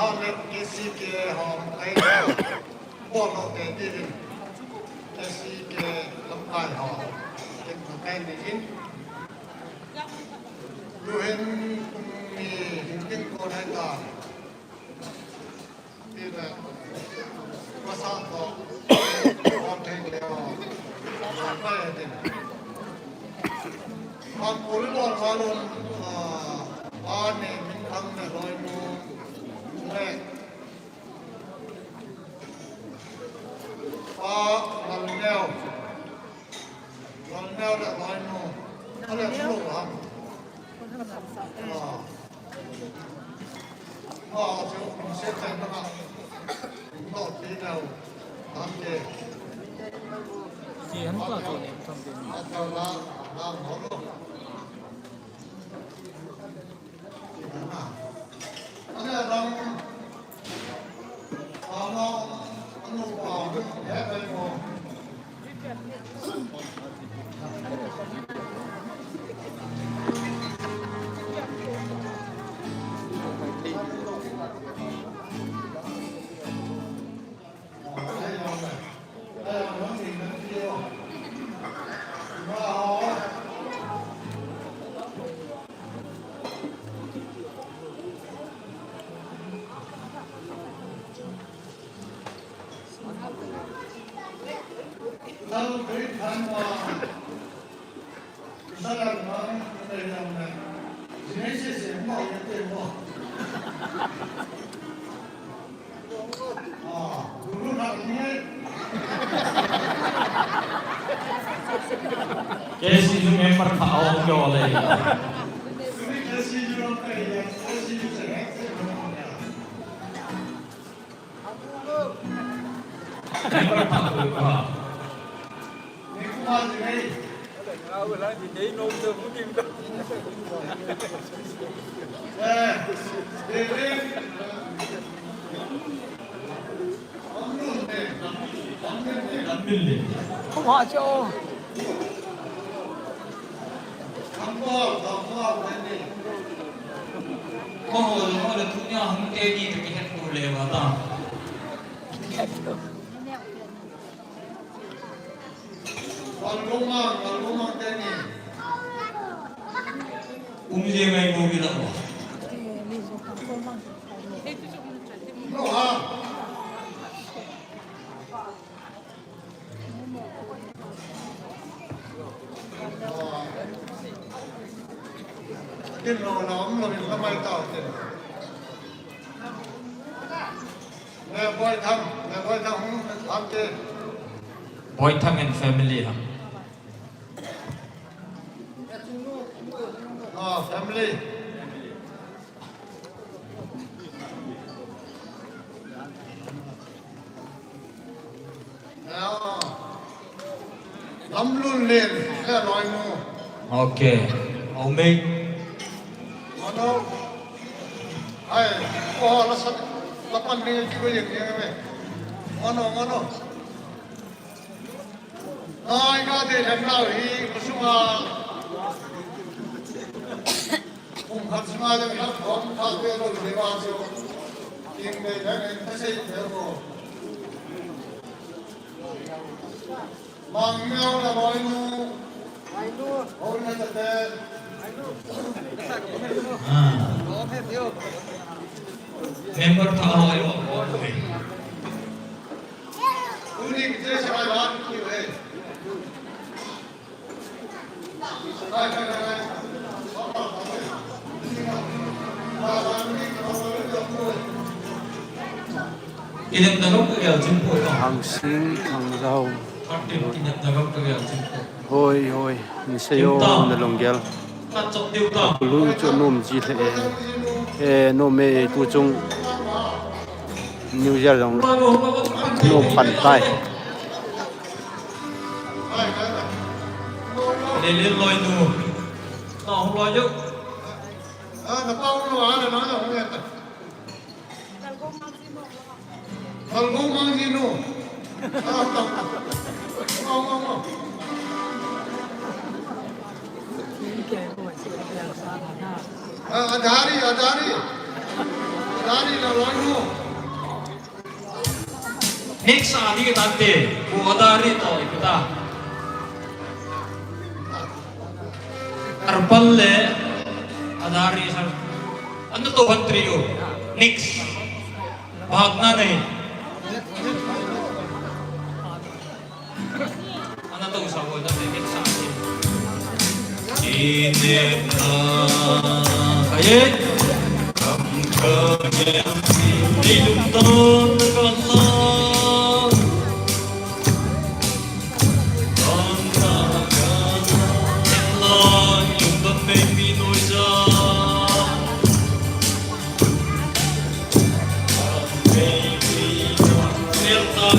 họ lên cái gì kia họ cái bỏ nó cái gì cái gì kia lâm bài họ cái cái này rồiมีถึงคนให้ตาที่แบบภาษาต่อความเท่เดียวไม่ได้ความกุลบอลมาลงเนี่ยมันทำในรอยมือแรกลังแนวและรอยมือเขาเรียกลูกครับ就现在那个到底了，他们的。很多做呢，他们的。好多。那个当，弄包也可以包。เราเคยทำมาสลับมาในเรื่องนั้นไม่ใช่เสียงบอกยังเต็มบอกรู้นักนี้แกสิจูเมมเบอร์เขาโยเลยแกสิจูเราไปยังแกสิจูจะแข่งกันเมมเบอร์เขาเลยว่าเวลาที่ได้นมเดิมก็กินกันเขาว่าโจโอ้โหแล้วทุกอย่างมันเต็มที่ทุกอย่างกูเลยว่าตาKalau tadi. Umur main mobil apa? Cái lò nóng là mình không ai tạo tiền. Nè boy thăm không chơi. Boy thăm and family hả? Family. Lắm luôn liền, cái là nói ngu. Ok, ông Minh. Mà đâu? Ai, có nó sắp lắp ăn đi cái gì vậy mày? Ngon đâu? Ai có thể làm nào thì có sung à. kumthah yang kumthah itu dewasa, tinggal dengan kasih terus. Mangau la boinu, orang terter. Member tahu ayo. Unik je sampai bahan kiu hai. Kinap nagok kaya jimpo ito. Ang sing ang rau. Kinap nagok kaya jimpo. Hoi, ni sayo na longgel. Lu cho nom ji le. Nom me tu chung New Zealand nom pantai. Lên lôi nu. Nó không lôi chứ. Nó bao nó nói là không nghe. Lenkhom mang sino? Ngomong. Adari. Dari la loinu. Next adi ke tante, buadari to ikuta. Arpalle adari sar. Ano to bantriyo? Next. Bhagna nahi. Ano to usawo na next adi. Inepna kaye. Kaya dilumdan Allah Allah yumdan baby noisa baby nelta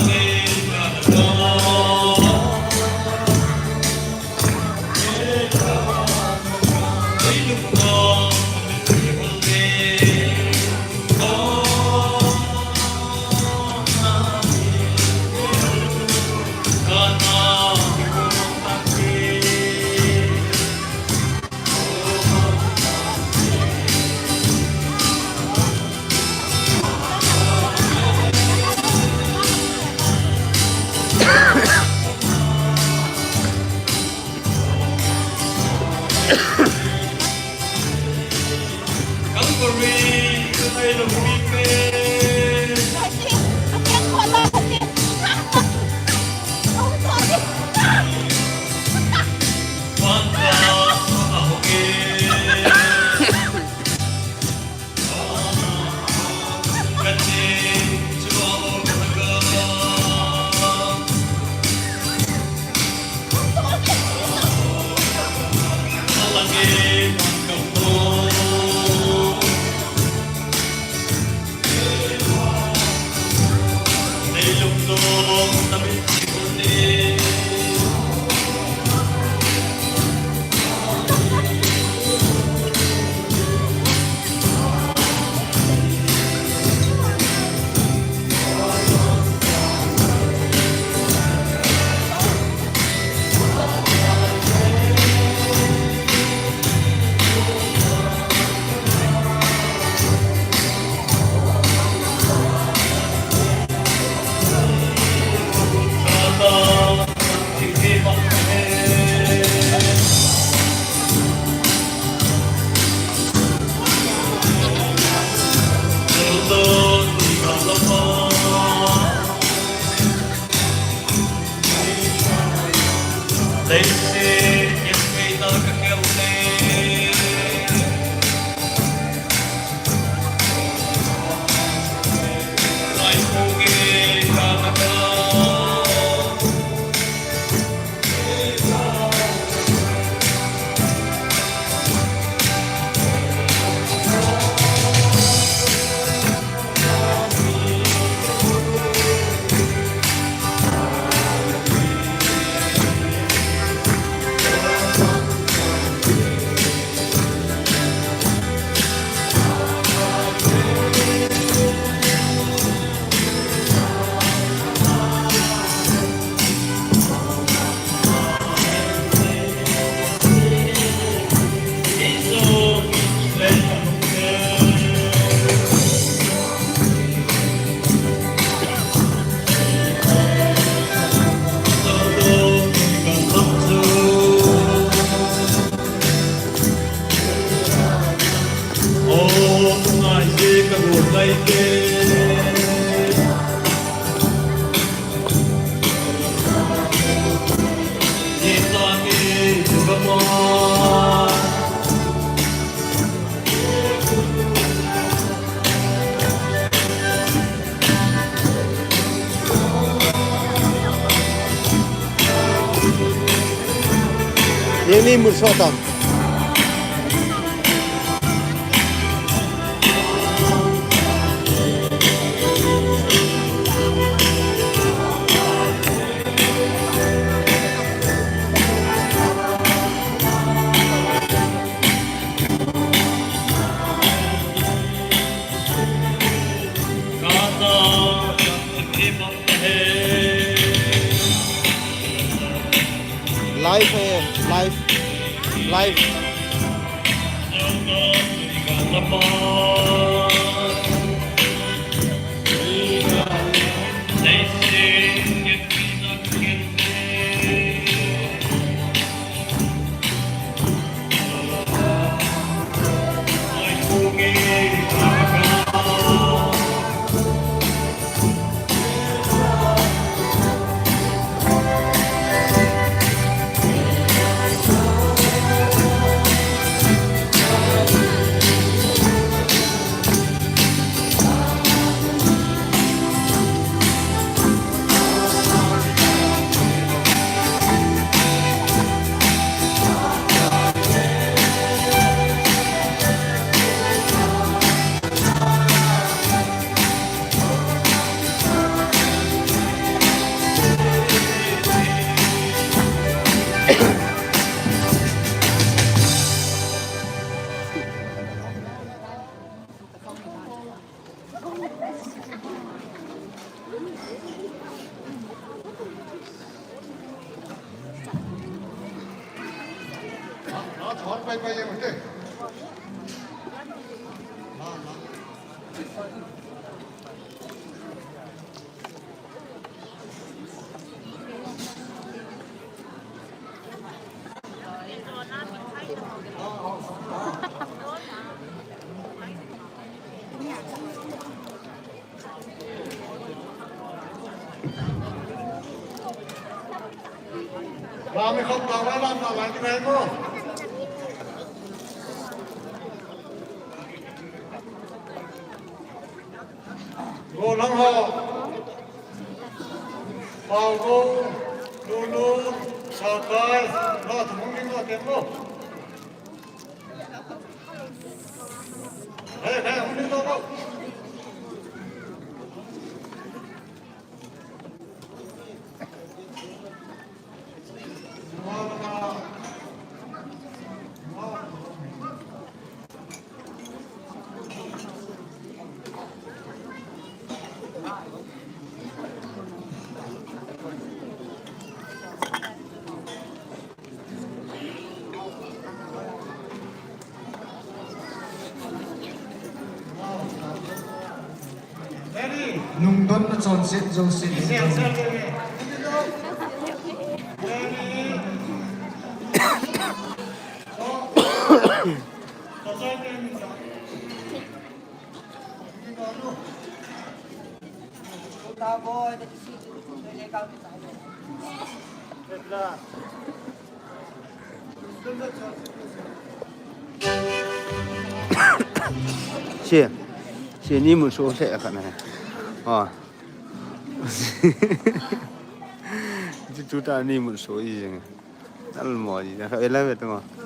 Ini mursotam. Live है, live. ไปยังเด้เราไม่ครบเราแล้วเราหลังที่ไหนก็โกลังหอเป่าโกดูชาวไทยรอดถึงมึงรอดเต็มโลกเฮ้ยมึงรอดnung don na sonset josit Chị ni một số sẽ khả này chúng ta ni một số gì nó là mỏ gì đó phải lấy về đúng không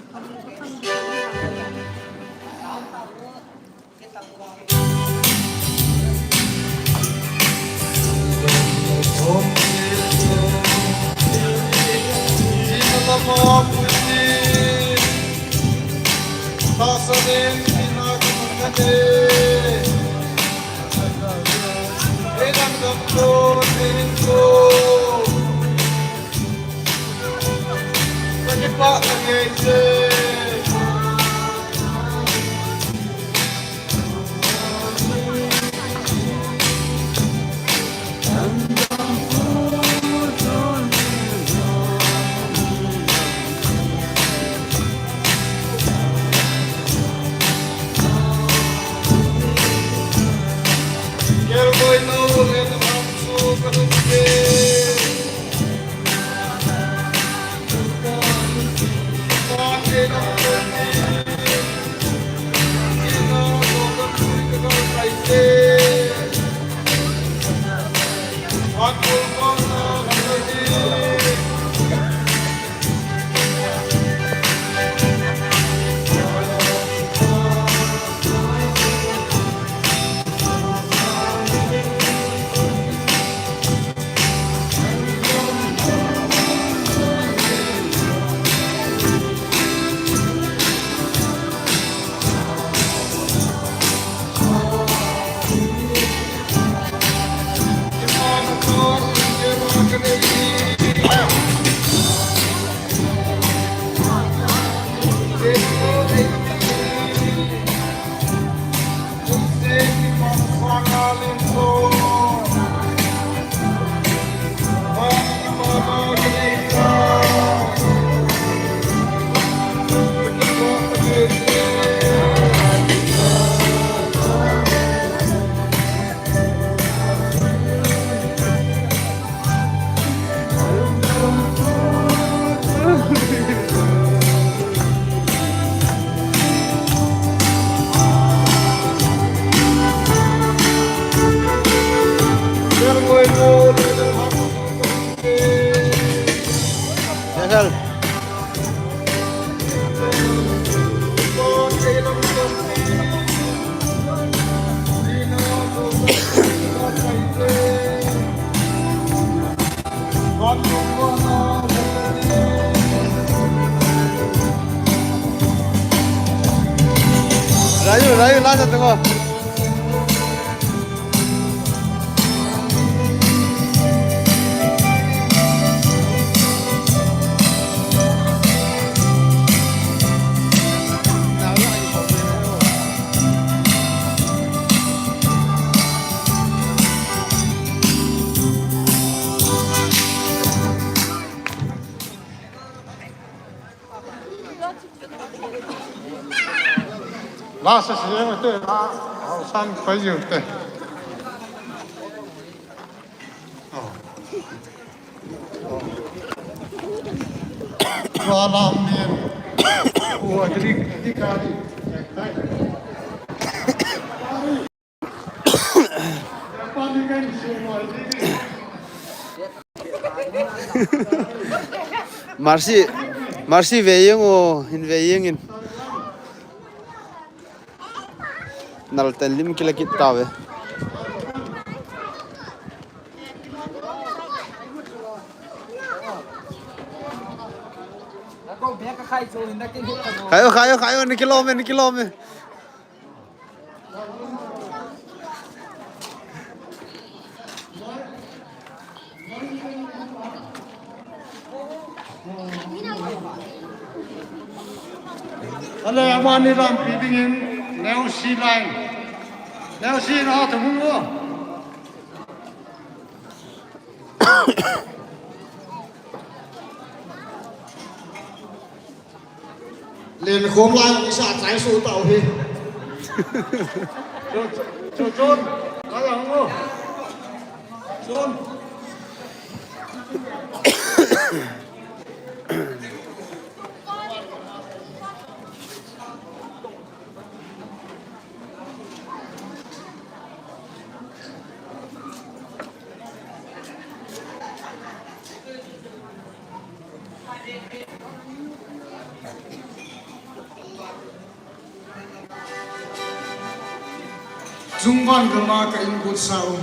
Rayu, nasa tengok. 拉是谁们对拉，好山可以对。哦。ว่าลำเมียนหัวจะดีการดีปานนี้กันเสียหน่อยดี Marsi veyeng o in veyeng in nalten lim kilakit tawe kayo ni kilomeอะไรวันนี้เราปีดิ้งแนวซีไลน์แนวซีเราถึงมึงวะเรียนโคมลายวิชาสายสูเต่าพี่โจนอะไรของมึงโจนZumban gama ka ingkut saum.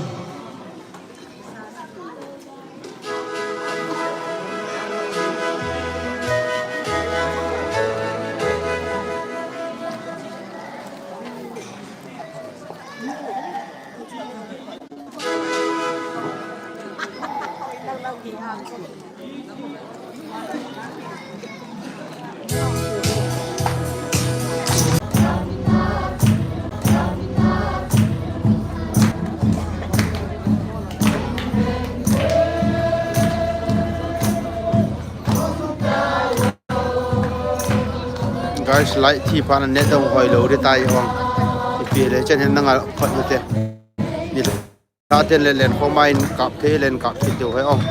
guys light thi pan net dong hoi lo de tai ong pi le chen hen nang khot nu te ni ta ten le len ko main kap the len kap thi tu hai ong